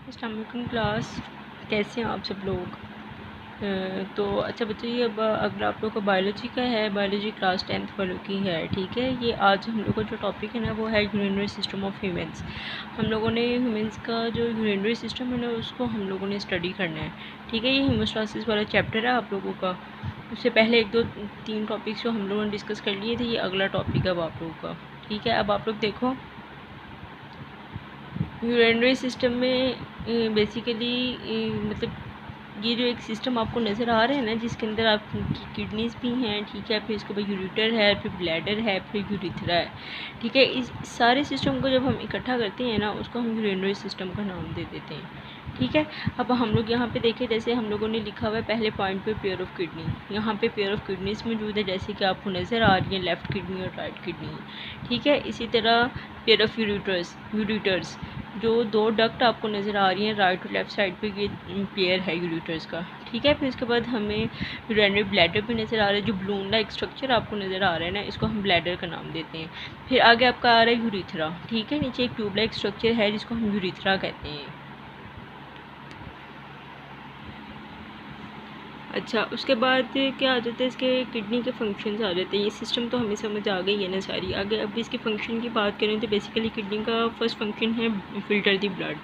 अस्सलाम वालेकुम क्लास, कैसे हैं आप सब लोग। तो अच्छा बच्चे, ये अब अगर आप लोग का बायोलॉजी का है, बायोलॉजी क्लास 10th वालों की है, ठीक है। ये आज हम लोग का जो टॉपिक है ना वो है यूरिनरी सिस्टम ऑफ ह्यूमंस। हम लोगों ने ह्यूमंस का जो यूरिनरी सिस्टम है ना उसको हम लोगों ने स्टडी करना है, ठीक है। ये हीमोस्टासिस वाला चैप्टर है आप लोगों का। उससे पहले 1 2 3 टॉपिक्स जो हम लोगों ने डिस्कस कर लिए थे, ये अगला टॉपिक है अब आप लोगों का, ठीक है। अब आप लोग देखो, यूरिनरी सिस्टम में बेसिकली मतलब ये जो एक सिस्टम आपको नज़र आ रहा है ना, जिसके अंदर आपकी किडनीज भी हैं, ठीक है। फिर इसके बाद यूरिटर है, फिर ब्लैडर है, फिर यूरिथ्रा है, ठीक है। इस सारे सिस्टम को जब हम इकट्ठा करते हैं ना, उसको हम यूरिनरी सिस्टम का नाम दे देते हैं, ठीक है। अब हम लोग यहाँ पे देखें, जैसे हम लोगों ने लिखा हुआ है पहले पॉइंट पे पेयर ऑफ किडनी। यहाँ पे पेयर ऑफ किडनीज मौजूद है, जैसे कि आपको नज़र आ रही है, लेफ़्ट किडनी और राइट किडनी, ठीक है। इसी तरह पेयर ऑफ यूरिटर्स जो 2 डक्ट आपको नज़र आ रही हैं राइट और लेफ़्ट साइड पे, ये पेयर है यूरिटर्स का, ठीक है। फिर उसके बाद हमें यूरिनरी ब्लैडर भी नज़र आ रहा है, जो बलून लाइक स्ट्रक्चर आपको नज़र आ रहा है ना, इसको हम ब्लैडर का नाम देते हैं। फिर आगे आपका आ रहा है यूरिथ्रा, ठीक है। नीचे एक ट्यूब लाइक स्ट्रक्चर है जिसको हम यूरिथ्रा कहते हैं। अच्छा, उसके बाद क्या आ जाता है, इसके किडनी के फंक्शंस आ जाते हैं। ये सिस्टम तो हमें समझ आ गई है ना सारी। आगे अब इसके फंक्शन की बात करें तो बेसिकली किडनी का फर्स्ट फंक्शन है फिल्टर द ब्लड,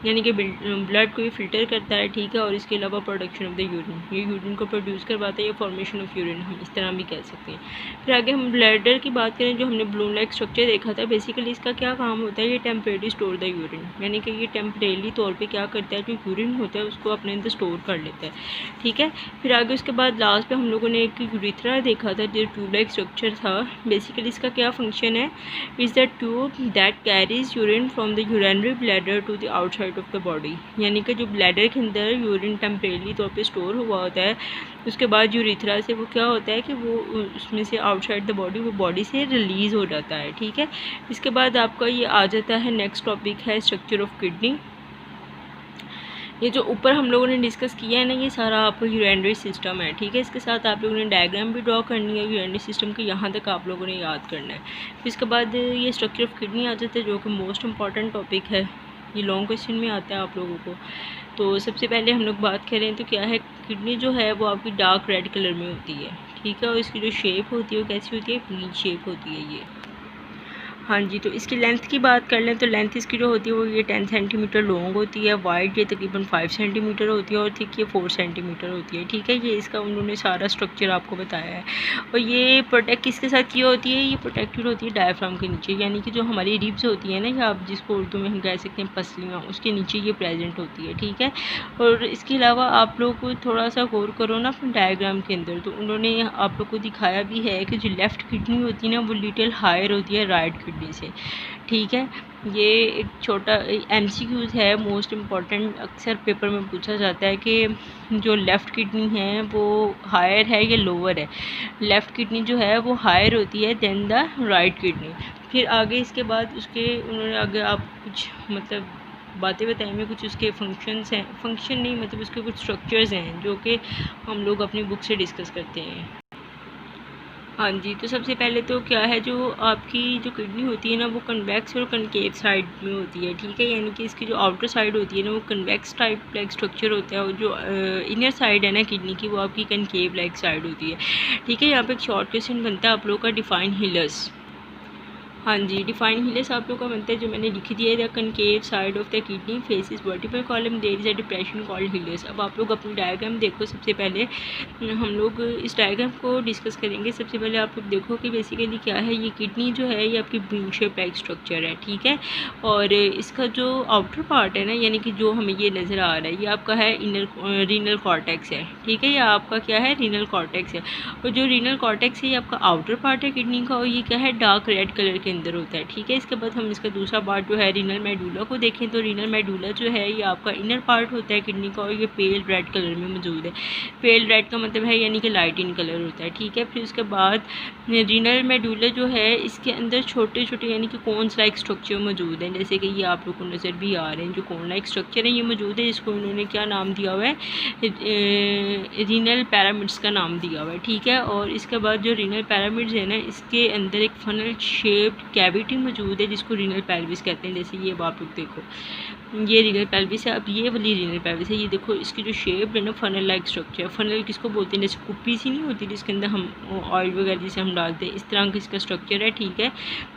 यानी कि ब्लड को ये फ़िल्टर करता है, ठीक है। और इसके अलावा प्रोडक्शन ऑफ द यूरिन, ये यूरिन को प्रोड्यूस करवाता है, ये फॉर्मेशन ऑफ यूरिन हम इस तरह भी कह सकते हैं। फिर आगे हम ब्लैडर की बात करें, जो हमने बलून लाइक स्ट्रक्चर देखा था, बेसिकली इसका क्या काम होता है, ये टेम्परेरी स्टोर द यूरिन, यानी कि ये टेम्परेरी तौर पर क्या करता है, जो यूरिन होता है उसको अपने अंदर स्टोर कर लेता है, ठीक है। फिर आगे उसके बाद लास्ट पे हम लोगों ने एक यूरिथ्रा देखा था, जो ट्यूब लाइक स्ट्रक्चर था। बेसिकली इसका क्या फंक्शन है, is the tube that carries urine from the urinary bladder to the outside of the body, यानी कि जो ब्लैडर के अंदर यूरिन टेम्परेरी तौर पे स्टोर हुआ होता है, उसके बाद यूरिथ्रा से वो क्या होता है कि वो उसमें से आउटसाइड द बॉडी, वो बॉडी से रिलीज़ हो जाता है, ठीक है। इसके बाद आपका ये आ जाता है नेक्स्ट टॉपिक है स्ट्रक्चर ऑफ किडनी। ये जो ऊपर हम लोगों ने डिस्कस किया है ना, ये सारा आपका यूरिनरी सिस्टम है, ठीक है। इसके साथ आप लोगों ने डायग्राम भी ड्रॉ करनी है यूरिनरी सिस्टम के, यहाँ तक आप लोगों ने याद करना है। फिर इसके बाद ये स्ट्रक्चर ऑफ किडनी आ जाता है, जो कि मोस्ट इंपॉर्टेंट टॉपिक है, ये लॉन्ग क्वेश्चन में आता है आप लोगों को। तो सबसे पहले हम लोग बात करें तो क्या है, किडनी जो है वो आपकी डार्क रेड कलर में होती है, ठीक है। और इसकी जो शेप होती है वो कैसी होती है, वी शेप होती है ये। हाँ जी, तो इसकी लेंथ की बात कर लें तो लेंथ इसकी जो होती है वो ये 10 सेंटीमीटर लॉन्ग होती है, वाइड ये तकरीबन 5 सेंटीमीटर होती है, और थिक ये 4 सेंटीमीटर होती है, ठीक है। ये इसका उन्होंने सारा स्ट्रक्चर आपको बताया है। और ये प्रोटेक्ट किसके साथ की होती है, ये प्रोटेक्टेड होती है डायफ्राम के नीचे, यानी कि जो हमारी रिब्स होती है ना, या आप जिसको उर्दू में हम कह सकते हैं पसलियाँ, उसके नीचे ये प्रेजेंट होती है, ठीक है। और इसके अलावा आप लोग को थोड़ा सा गौर करो ना अपने डायग्राम के अंदर, तो उन्होंने आप लोग को दिखाया भी है कि जो लेफ़्ट किडनी होती है ना, वो लिटिल हायर होती है राइट किडनी से, ठीक है। ये एक छोटा MCQs है, मोस्ट इम्पॉर्टेंट, अक्सर पेपर में पूछा जाता है कि जो लेफ़्ट किडनी है वो हायर है या लोअर है। लेफ़्ट किडनी जो है वो हायर होती है देन द राइट किडनी। फिर आगे इसके बाद उसके उन्होंने आगे आप कुछ मतलब बातें बताई में, कुछ उसके फंक्शंस हैं, फंक्शन नहीं मतलब उसके कुछ स्ट्रक्चर्स हैं जो कि हम लोग अपनी बुक से डिस्कस करते हैं। हाँ जी, तो सबसे पहले तो क्या है, जो आपकी जो किडनी होती है ना, वो कन्वेक्स और कनकेव साइड में होती है, ठीक है। यानी कि इसकी जो आउटर साइड होती है ना, वो कन्वेक्स टाइप लाइक स्ट्रक्चर होता है, और जो इनर साइड है ना किडनी की, वो आपकी कनकेव लाइक साइड होती है, ठीक है। यहाँ पे एक शॉर्ट क्वेश्चन बनता है आप लोग का, डिफाइन हिलस। हाँ जी, डिफाइन हिलस आप लोग का बनता है, जो मैंने लिख दिया है, the concave side of the kidney faces vertical column, there is a depression called hilus. अब आप लोग अपनी डायग्राम देखो, सबसे पहले हम लोग इस डायग्राम को डिस्कस करेंगे। सबसे पहले आप लोग देखो कि बेसिकली क्या है, ये किडनी जो है ये आपकी बीन शेप लाइक स्ट्रक्चर है, ठीक है। और इसका जो आउटर पार्ट है ना, यानी कि जो हमें ये नज़र आ रहा है, ये आपका है इनर रीनल कॉर्टेक्स है, ठीक है। ये आपका क्या है, रीनल कॉर्टेक्स है। और जो रीनल कॉर्टेक्स है ये आपका आउटर पार्ट है किडनी का, और ये क्या है, डार्क रेड कलर के अंदर होता है, ठीक है। इसके बाद हम इसका दूसरा पार्ट जो है रीनल मेडुला को देखें, तो रीनल मेडुला जो है ये आपका इनर पार्ट होता है किडनी का, और ये पेल रेड कलर में मौजूद है। पेल रेड का मतलब है यानी कि लाइट इन कलर होता है, ठीक है। फिर उसके बाद रीनल मेडुला जो है इसके अंदर छोटे छोटे यानी कि कोन्स लाइक स्ट्रक्चर मौजूद हैं, जैसे कि ये आप लोग को नज़र भी आ रहे हैं, जो कोन लाइक स्ट्रक्चर है ये मौजूद है, जिसको उन्होंने क्या नाम दिया हुआ है, रीनल पैरामिड्स का नाम दिया हुआ है, ठीक है। और इसके बाद जो रीनल पैरामिड्स है ना, इसके अंदर एक फनल शेप्ड कैविटी मौजूद है जिसको रीनल पेल्विस कहते हैं। जैसे ये आप लोग देखो, ये रीनल पेल्विस है। अब ये वाली रीनल पेल्विस है, ये देखो इसकी जो शेप है ना, फनल लाइक स्ट्रक्चर। फनल किसको बोलते हैं? जैसे कुप्पी सी नहीं होती जिसके अंदर हम ऑयल वगैरह जिसे हम डालते हैं, इस तरह का इसका स्ट्रक्चर है, ठीक है।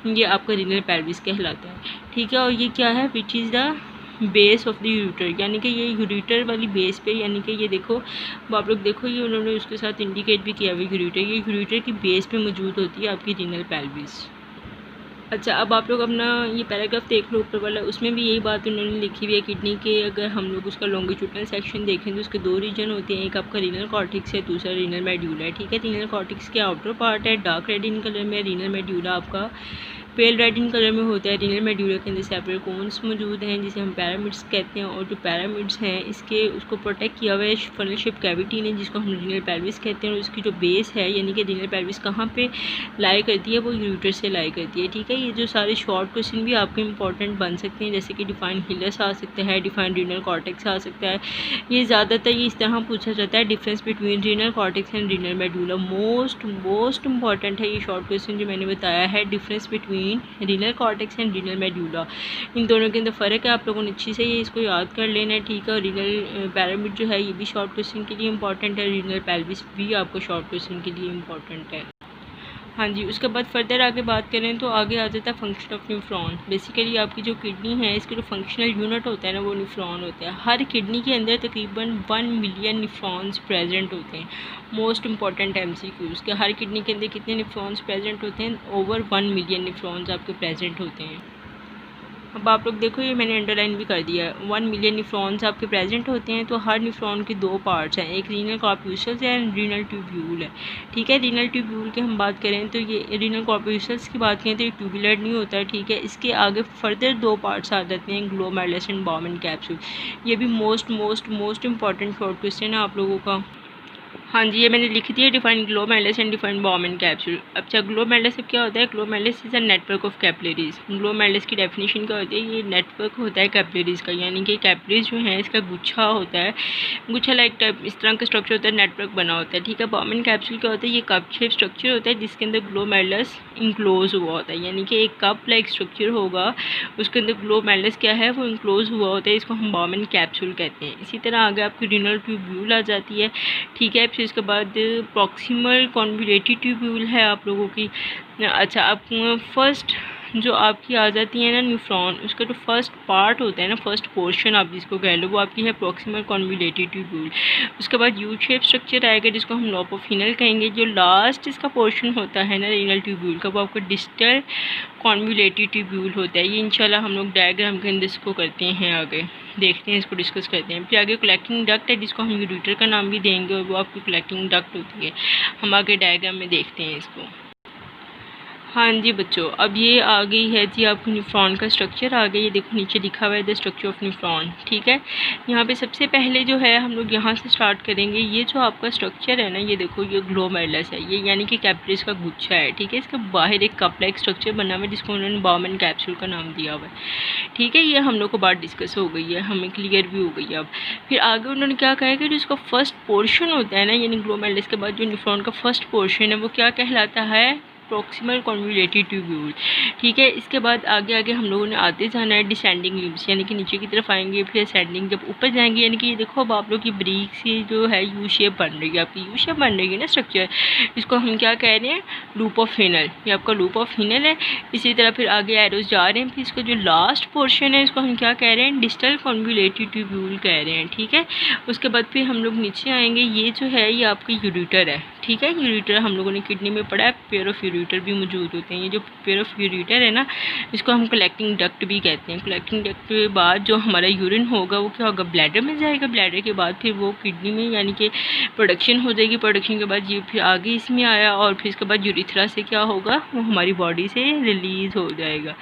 ये आपका रीनल पेल्विस कहलाता है, ठीक है। और ये क्या है? Which is the base of the ureter, यानी कि ये यूरेटर वाली बेस पे, यानी कि ये देखो आप लोग देखो, ये उन्होंने उसके साथ इंडिकेट भी किया हुआ यूरेटर, ये यूरेटर की बेस पे मौजूद होती है आपकी रीनल पेल्विस। अच्छा, अब आप लोग अपना ये पैराग्राफ देख लो ऊपर वाला, उसमें भी यही बात उन्होंने लिखी हुई है किडनी के। अगर हम लोग उसका लॉन्गिट्यूडनल सेक्शन देखें तो उसके 2 रीजन होते हैं, एक आपका रीनल कॉर्टेक्स है, दूसरा रीनल मेड्यूला है, ठीक है। रीनल कॉर्टेक्स के आउटर पार्ट है डार्क रेड इन कलर में, रीनल मेड्यूला आपका पेल रेड इन कलर में होता है। रीनल मेड्यूला के अंदर सेपरेट कोन्स मौजूद हैं जिसे हम पैरामिड्स कहते हैं, और जो पैरामिड्स हैं इसके उसको प्रोटेक्ट किया हुआ है फनल शेप कैविटी ने जिसको हम रीनल पेल्विस कहते हैं। और उसकी जो बेस है यानी कि रीनल पेल्विस कहाँ पे लाई करती है? वो यूरेटर से लाई करती है, ठीक है। ये जो सारे शॉर्ट क्वेश्चन भी आपके इंपॉर्टेंट बन सकते हैं, जैसे कि डिफाइन हिलस आ सकता है, डिफाइन रीनल कॉर्टेक्स आ सकता है। ये ज़्यादातर ये इस तरह पूछा जाता है, difference between renal cortex and renal medulla. Most important है ये शॉर्ट क्वेश्चन जो मैंने बताया है, difference between renal cortex and renal medulla. इन दोनों के अंदर फ़र्क है, आप लोगों ने अच्छी से ये इसको याद कर लेना है, ठीक है। और रीनल पैरामिड जो है ये भी शॉर्ट क्वेश्चन के लिए इंपॉर्टेंट है, रीनल पेल्विस भी आपको शॉर्ट क्वेश्चन के लिए इंपॉर्टेंट है। हाँ जी, उसके बाद फर्दर आगे बात करें तो आगे आ जाता है फंक्शन ऑफ न्यूफ्रॉन। बेसिकली आपकी जो किडनी है इसके जो फंक्शनल यूनिट होता है ना वो न्यूफ्रॉन होता है। हर किडनी के अंदर तकरीबन 1 मिलियन न्यूफ्रॉन्स प्रेजेंट होते हैं। मोस्ट इंपॉर्टेंट MCQs के हर किडनी के अंदर कितने न्यूफ्रॉन्स प्रेजेंट होते हैं? ओवर 1 मिलियन न्यूफ्रॉन्स आपके प्रेजेंट होते हैं। अब आप लोग देखो ये मैंने अंडरलाइन भी कर दिया है, 1 मिलियन न्यूफ्रॉन्स आपके प्रेजेंट होते हैं। तो हर न्यूफ्रॉन के 2 पार्ट्स हैं, एक रीनल कॉर्पस्कल्स है एंड रीनल ट्यूब्यूल है, ठीक है। रीनल ट्यूब्यूल की हम बात करें तो ये रीनल कॉर्पस्कल्स की बात करें तो ये ट्यूबुलर नहीं होता है, ठीक है। इसके आगे फर्दर 2 पार्ट्स आ जाते हैं, ग्लोमेरुलस एंड बॉमन कैप्सूल। ये भी मोस्ट इंपॉर्टेंट शॉर्ट क्वेश्चन है आप लोगों का। हाँ जी, ये मैंने लिख दिया, define glomerulus and define Bowman capsule. अच्छा, ग्लोमेरुलस अब क्या होता है? Glomerulus is a network of capillaries. Glomerulus की डेफिनेशन क्या होती है? ये नेटवर्क होता है कैपिलरीज का, यानी कि कैपिलरीज जो है इसका गुच्छा होता है, गुच्छा लाइक टाइप इस तरह का स्ट्रक्चर होता है, नेटवर्क बना होता है, ठीक है। बॉमन कैप्सूल क्या होता है? ये कप शेप स्ट्रक्चर होता है जिसके अंदर ग्लोमेरुलस इंक्लोज हुआ होता है, यानी कि एक कप लाइक स्ट्रक्चर होगा उसके अंदर ग्लोमेरुलस क्या है? वो इंक्लोज हुआ होता है, इसको हम बॉमन कैप्सूल कहते हैं। इसी तरह आगे आपकी रीनल ट्यूब्यूल आ जाती है, ठीक है। फिर इसके बाद प्रॉक्सिमल कॉन्वोल्यूटेड ट्यूब्यूल है आप लोगों की। अच्छा, अब फर्स्ट जो आपकी आ जाती है ना न्यूफ्रॉन, उसका जो फर्स्ट पार्ट होता है ना, फर्स्ट पोर्शन आप जिसको कह लो, वो आपकी है प्रॉक्सिमल कॉन्वोल्यूटेड ट्यूब्यूल। उसके बाद यू शेप स्ट्रक्चर आएगा जिसको हम लॉब ऑफ हिनल कहेंगे। जो लास्ट इसका पोर्शन होता है ना रीनल ट्यूब्यूल का, वो आपका डिस्टल कॉन्वोल्यूटेड ट्यूब्यूल होता है। ये इंशाल्लाह हम लोग डायग्राम के अंदर इसको करते हैं, आगे देखते हैं, इसको डिस्कस करते हैं। फिर आगे कलेक्टिंग डक्ट है जिसको हम यूरेटर का नाम भी देंगे, और वो आपकी कलेक्टिंग डक्ट होती है। हम आगे डायग्राम में देखते हैं इसको। हाँ जी बच्चों, अब ये आ गई है जी आपको न्यूफ्रॉन का स्ट्रक्चर आ गया। ये देखो नीचे लिखा हुआ है द स्ट्रक्चर ऑफ न्यूफ्रॉन, ठीक है। यहाँ पे सबसे पहले जो है हम लोग यहाँ से स्टार्ट करेंगे। ये जो आपका स्ट्रक्चर है ना, ये देखो ये ग्लोमेरुलस है, ये यानी कि कैपिलरीज का गुच्छा है, ठीक है। इसके बाहर एक कप लाइक स्ट्रक्चर बना हुआ है जिसको उन्होंने बॉमन कैप्सूल का नाम दिया हुआ है, ठीक है। ये हम लोग को बात डिस्कस हो गई है, हमें क्लियर भी हो गई है। अब फिर आगे उन्होंने क्या कहा कि जो इसका फर्स्ट पोर्शन होता है ना, यानी ग्लोमेरुलस के बाद जो न्यूफ्रॉन का फर्स्ट पोर्शन है वो क्या कहलाता है? प्रॉक्सिमल कॉन्वोल्यूटेड ट्यूब्यूल, ठीक है। इसके बाद आगे आगे हम लोगों ने आते जाना है डिसेंडिंग लिम्स, यानी कि नीचे की तरफ आएंगे, फिर असेंडिंग जब ऊपर जाएंगे, यानी कि ये देखो अब आप लोग की ब्रीक से जो है यू शेप बन रही है, आपकी यू शेप बन रही है ना स्ट्रक्चर, इसको हम क्या कह रहे हैं? Loop of Hinal. ये आपका लूप ऑफ हिनल है। इसी तरह फिर आगे एरोज जा रहे हैं, फिर इसका जो लास्ट पोर्शन है इसको हम क्या कह रहे हैं? डिस्टल कॉन्वोल्यूटेड ट्यूब्यूल कह रहे हैं, ठीक है। उसके बाद फिर हम लोग नीचे आएंगे, ये जो है ये आपकी यूरेटर है, ठीक है। यूरेटर हम लोगों ने किडनी में पढ़ा है, पेयर ऑफ यूरेटर भी मौजूद होते हैं। ये जो पेयर ऑफ यूरेटर है ना, इसको हम कलेक्टिंग डक्ट भी कहते हैं। कलेक्टिंग डक्ट के बाद जो हमारा यूरिन होगा वो क्या होगा? ब्लैडर में जाएगा। ब्लैडर के बाद फिर वो किडनी में यानी कि प्रोडक्शन हो जाएगी। प्रोडक्शन के बाद ये फिर आगे इसमें आया, और फिर इसके बाद यूरिथ्रा से क्या होगा? वो हमारी बॉडी से रिलीज़ हो जाएगा।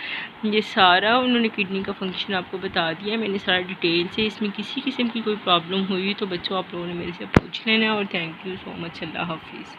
ये सारा उन्होंने किडनी का फंक्शन आपको बता दिया मैंने सारा डिटेल से। इसमें किसी किस्म की कोई प्रॉब्लम हुई तो बच्चों आप लोगों ने मेरे से पूछ लेना, और थैंक यू सो मच। अल्लाह हाफिज़।